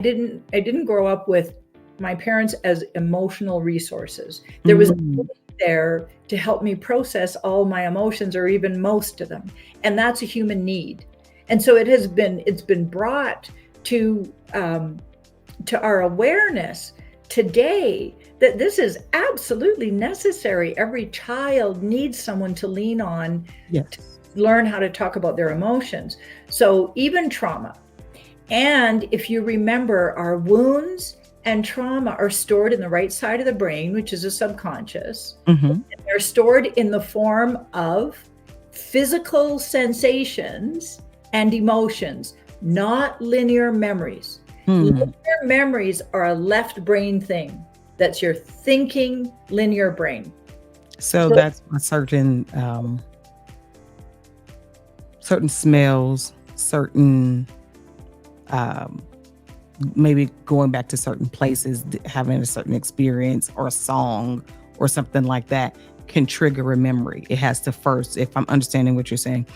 I didn't grow up with my parents as emotional resources. There was nobody there to help me process all my emotions, or even most of them. And that's a human need. And so it's been brought to our awareness today that this is absolutely necessary. Every child needs someone to lean on, Yes. to learn how to talk about their emotions. So even trauma. And if you remember, our wounds and trauma are stored in the right side of the brain, which is a subconscious. And they're stored in the form of physical sensations and emotions, not linear memories. Linear memories are a left brain thing. That's your thinking linear brain. So that's a certain smells, certain maybe going back to certain places, having a certain experience or a song or something like that can trigger a memory. It has to first, if I'm understanding what you're saying,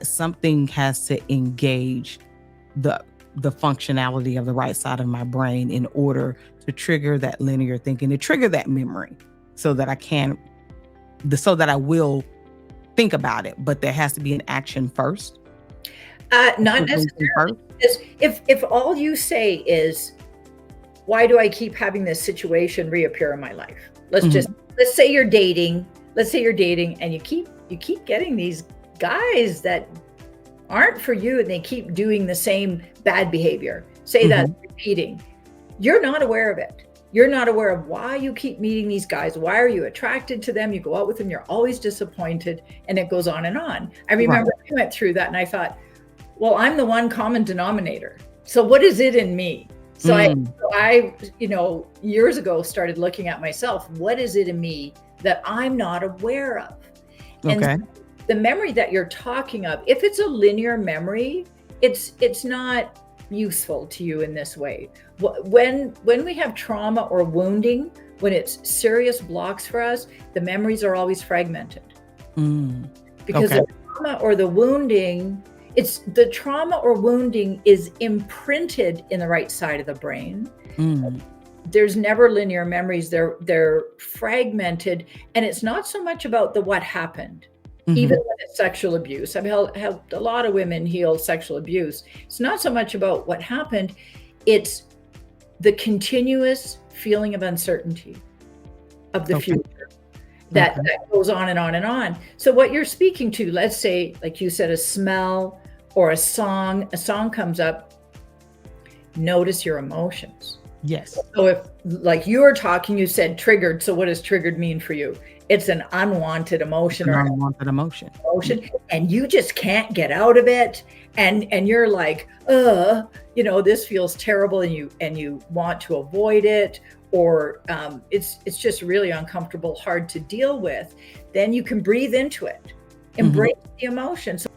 something has to engage the functionality of the right side of my brain in order to trigger that linear thinking, to trigger that memory, so that I will think about it. But there has to be an action first. Not necessarily. If all you say is, why do I keep having this situation reappear in my life? Let's say you're dating. Let's say you're dating and you keep getting these guys that aren't for you, and they keep doing the same bad behavior. Say that's repeating. You're not aware of it. You're not aware of why you keep meeting these guys. Why are you attracted to them? You go out with them, you're always disappointed, and it goes on and on. I remember I went through that and I thought, well, I'm the one common denominator. So what is it in me? So I, years ago started looking at myself. What is it in me that I'm not aware of? And so the memory that you're talking of, if it's a linear memory, it's not useful to you in this way. When we have trauma or wounding, when it's serious blocks for us, the memories are always fragmented. Because the trauma or the wounding, the trauma or wounding is imprinted in the right side of the brain. There's never linear memories. They're fragmented, and it's not so much about what happened. Even when it's sexual abuse, I've helped a lot of women heal sexual abuse. It's not so much about what happened. It's the continuous feeling of uncertainty of the future that goes on and on and on. So what you're speaking to, let's say, like you said, a smell or a song comes up, notice your emotions. Yes. So if, like you were talking, you said triggered. So what does triggered mean for you? It's an unwanted emotion and you just can't get out of it. And you're like, this feels terrible, and you want to avoid it, or it's just really uncomfortable, hard to deal with. Then you can breathe into it, embrace the emotion. So